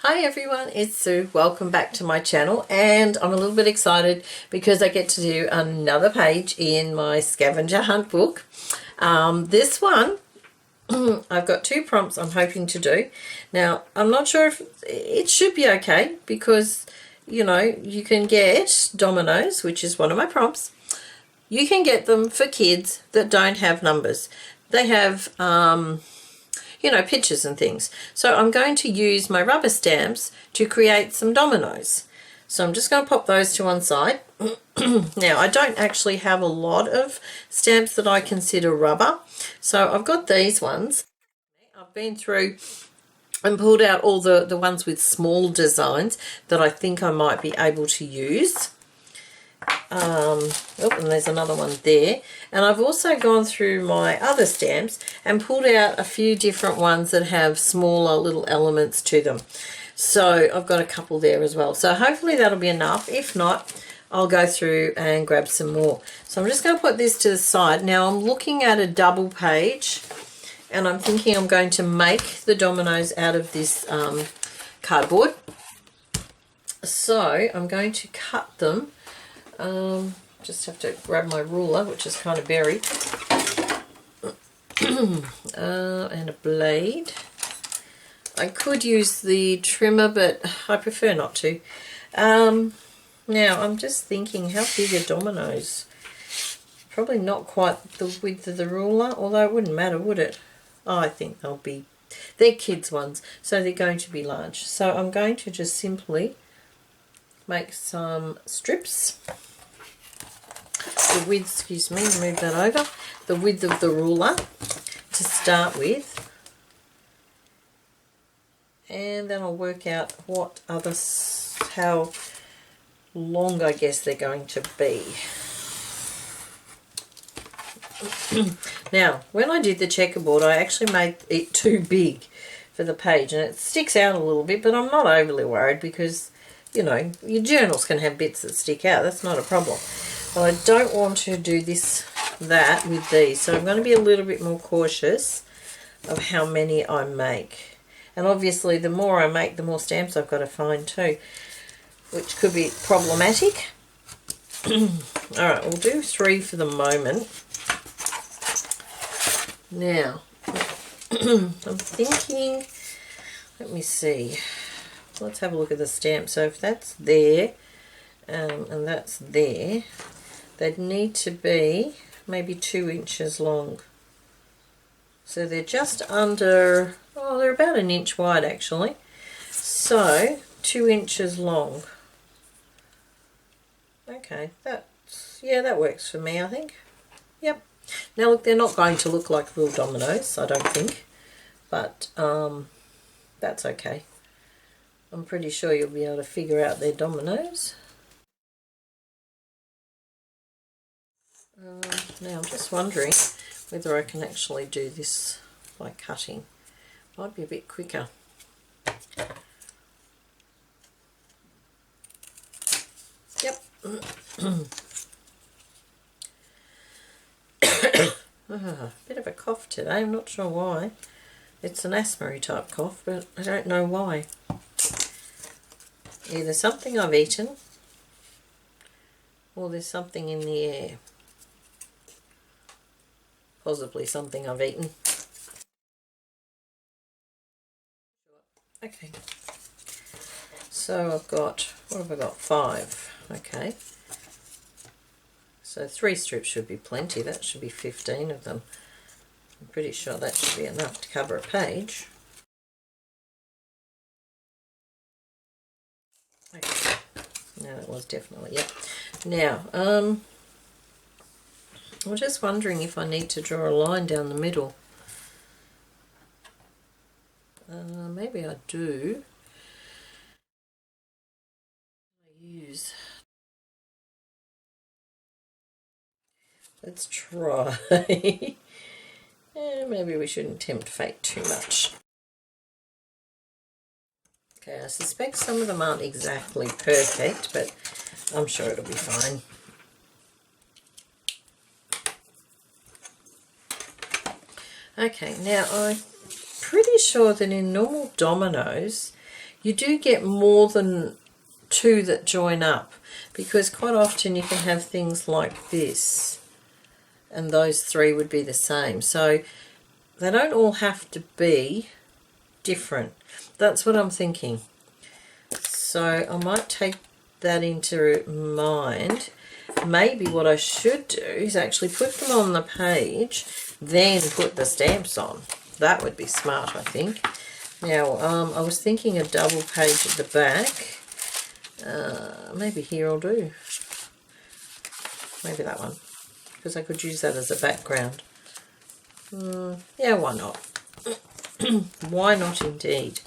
Hi everyone, it's Sue. Welcome back to my channel, and I'm a little bit excited because I get to do another page in my scavenger hunt book. This one, I've got 2 prompts I'm hoping to do. Now, I'm not sure if it should be okay because, you know, you can get Dominoes, which is one of my prompts. You can get them for kids that don't have numbers. They have you know, pictures and things. So I'm going to use my rubber stamps to create some dominoes. So I'm just going to pop those to one side. Now, I don't actually have a lot of stamps that I consider rubber. So I've got these ones. I've been through and pulled out all the ones with small designs that I think I might be able to use. Oh, and there's another one there. And I've also gone through my other stamps and pulled out a few different ones that have smaller little elements to them. So I've got a couple there as well. So hopefully that'll be enough. If not, I'll go through and grab some more. So I'm just going to put this to the side. Now I'm looking at a double page, and I'm thinking I'm going to make the dominoes out of this cardboard. So I'm going to cut them. Just have to grab my ruler, which is kind of buried, and a blade. I could use the trimmer, but I prefer not to. Now I'm just thinking, how big are dominoes? Probably not quite the width of the ruler, although it wouldn't matter, would it? Oh, I think they're kids ones, so they're going to be large. So I'm going to just simply make some strips. The width, excuse me, move that over, the width of the ruler to start with, and then I'll work out how long I guess they're going to be. Now, when I did the checkerboard, I actually made it too big for the page, and it sticks out a little bit, but I'm not overly worried because, you know, your journals can have bits that stick out. That's not a problem. But I don't want to do that with these. So I'm going to be a little bit more cautious of how many I make. And obviously the more I make, the more stamps I've got to find too, which could be problematic. Alright, we'll do 3 for the moment. Now, I'm thinking, let me see. Let's have a look at the stamp. So if that's there, and that's there, they'd need to be maybe 2 inches long. So they're just under, oh, they're about 1 inch wide actually. So 2 inches long. Okay, that works for me, I think. Yep. Now look, they're not going to look like real dominoes, I don't think, but that's okay. I'm pretty sure you'll be able to figure out their dominoes. Now I'm just wondering whether I can actually do this by cutting. Might be a bit quicker. Yep. Bit of a cough today, I'm not sure why. It's an asthma type cough, but I don't know why. Either something I've eaten or there's something in the air. Possibly something I've eaten. Okay. So I've got, what have I got? 5. Okay. So 3 strips should be plenty. That should be 15 of them. I'm pretty sure that should be enough to cover a page. Okay. No, that was definitely, yep. Now, I'm just wondering if I need to draw a line down the middle. Maybe I do. Let's try. Maybe we shouldn't tempt fate too much. Okay, I suspect some of them aren't exactly perfect, but I'm sure it'll be fine. Okay, now I'm pretty sure that in normal dominoes you do get more than two that join up, because quite often you can have things like this and those three would be the same. So they don't all have to be different. That's what I'm thinking. So I might take that into mind. Maybe what I should do is actually put them on the page, then put the stamps on. That would be smart, I think. Now, I was thinking a double page at the back. Maybe here I'll do. Maybe that one, because I could use that as a background. Yeah, why not? Why not indeed?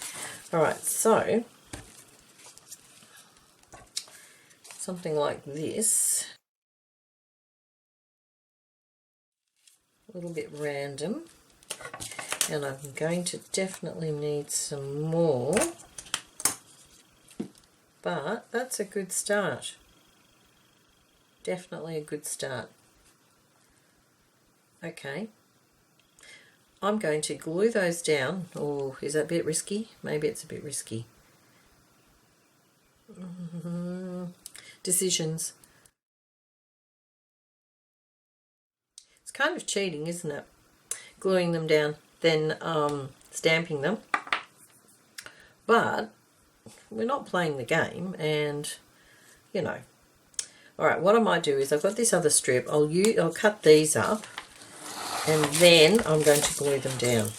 Alright, so something like this. A little bit random. And I'm going to definitely need some more. But that's a good start. Definitely a good start. Okay. I'm going to glue those down. Oh, is that a bit risky? Maybe it's a bit risky. Decisions. It's kind of cheating, isn't it? Gluing them down, then stamping them. But we're not playing the game, and you know. Alright, what I might do is I've got this other strip. I'll cut these up, and then I'm going to glue them down,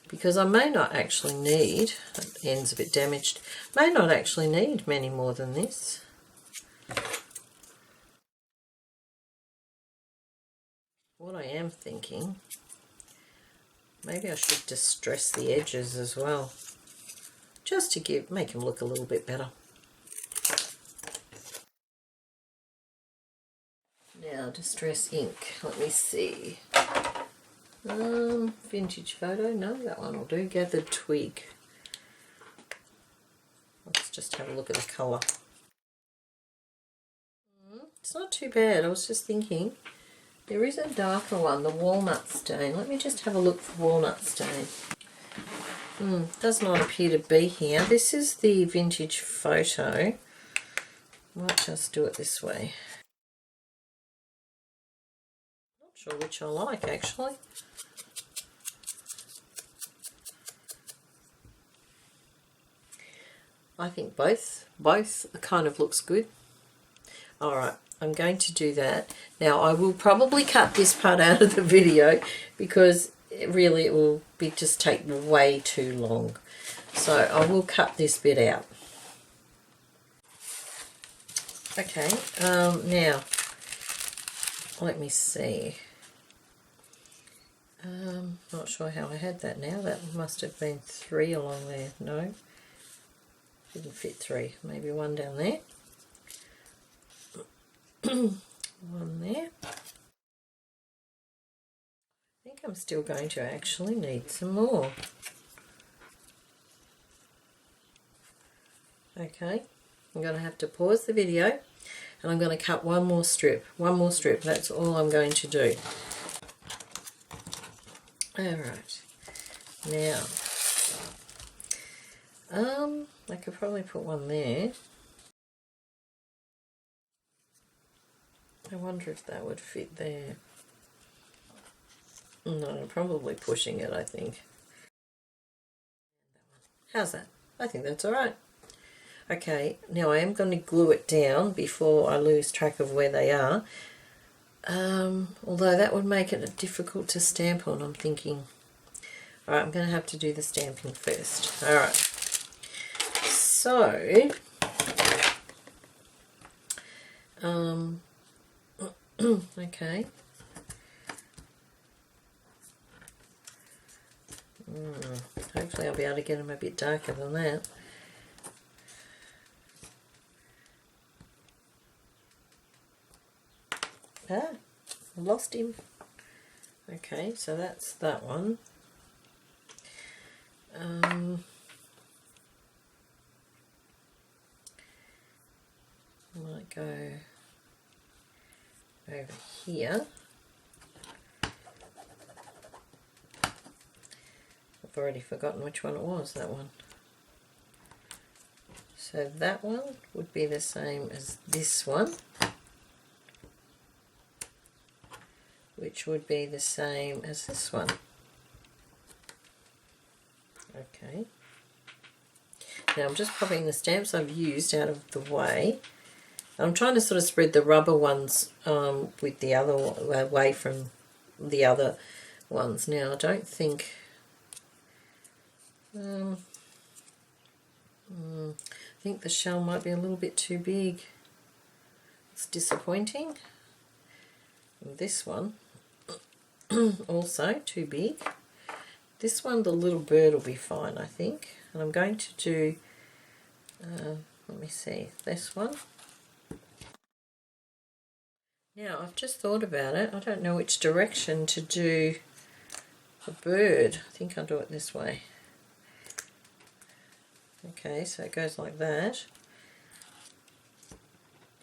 because I may not actually need, that end's a bit damaged, may not actually need many more than this. What I am thinking, maybe I should distress the edges as well, just to make them look a little bit better. Now, distress ink, let me see. Vintage photo, no, that one will do. Gathered twig. Let's just have a look at the colour. It's not too bad. I was just thinking, there is a darker one, the walnut stain. Let me just have a look for walnut stain. Does not appear to be here. This is the vintage photo. Might just do it this way. Not sure which I like, actually. I think both kind of looks good. Alright, I'm going to do that. Now, I will probably cut this part out of the video, because it will be just take way too long. So I will cut this bit out. Okay, now, let me see. Not sure how I had that now. That must have been 3 along there. No, didn't fit 3. Maybe 1 down there. 1 there. I think I'm still going to actually need some more. Okay, I'm going to have to pause the video, and I'm going to cut one more strip. That's all I'm going to do. Alright, now, I could probably put one there. I wonder if that would fit there. No, I'm probably pushing it, I think. How's that? I think that's alright. Okay, now I am going to glue it down before I lose track of where they are. Although that would make it difficult to stamp on, I'm thinking. Alright, I'm going to have to do the stamping first. Alright. So, okay. Hopefully I'll be able to get them a bit darker than that. Ah, I lost him. Okay, so that's that one. Might go over here. I've already forgotten which one it was, that one. So that one would be the same as this one, which would be the same as this one. Okay. Now I'm just popping the stamps I've used out of the way. I'm trying to sort of spread the rubber ones with the other away from the other ones. Now I don't think I think the shell might be a little bit too big. It's disappointing. And this one also too big. This one, the little bird will be fine, I think. And I'm going to do, let me see, this one. Now, I've just thought about it. I don't know which direction to do the bird. I think I'll do it this way. Okay, so it goes like that.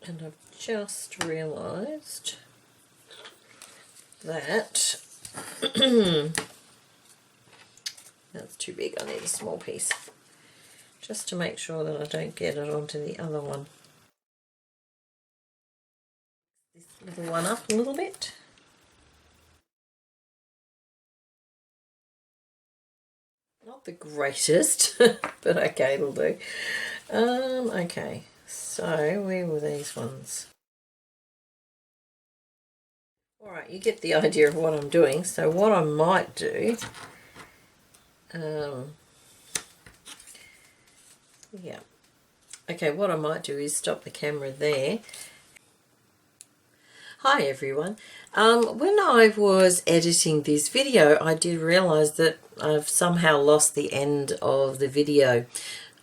And I've just realised that that's too big. I need a small piece, just to make sure that I don't get it onto the other one. This little one up a little bit. Not the greatest, but okay, it'll do. Okay, so where were these ones? Alright, you get the idea of what I'm doing. So what I might do, yeah, okay, what I might do is stop the camera there. Hi everyone. When I was editing this video, I did realise that I've somehow lost the end of the video.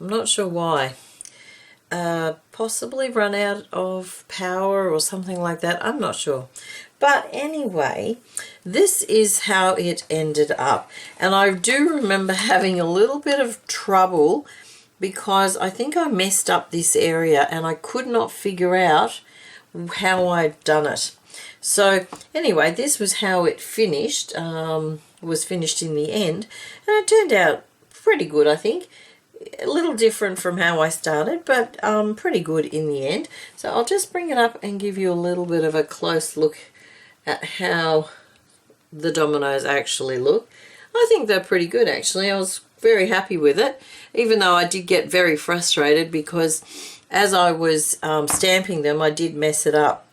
I'm not sure why. Possibly run out of power or something like that. I'm not sure. But anyway, this is how it ended up. And I do remember having a little bit of trouble because I think I messed up this area and I could not figure out how I'd done it. So anyway, this was how it finished, was finished in the end. And it turned out pretty good, I think. A little different from how I started, but pretty good in the end. So I'll just bring it up and give you a little bit of a close look at how the dominoes actually look. I think they're pretty good actually. I was very happy with it, even though I did get very frustrated because as I was stamping them I did mess it up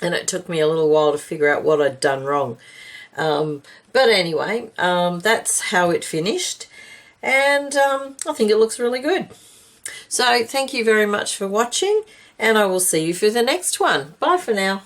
and it took me a little while to figure out what I'd done wrong. But anyway, that's how it finished, and I think it looks really good. So thank you very much for watching, and I will see you for the next one. Bye for now.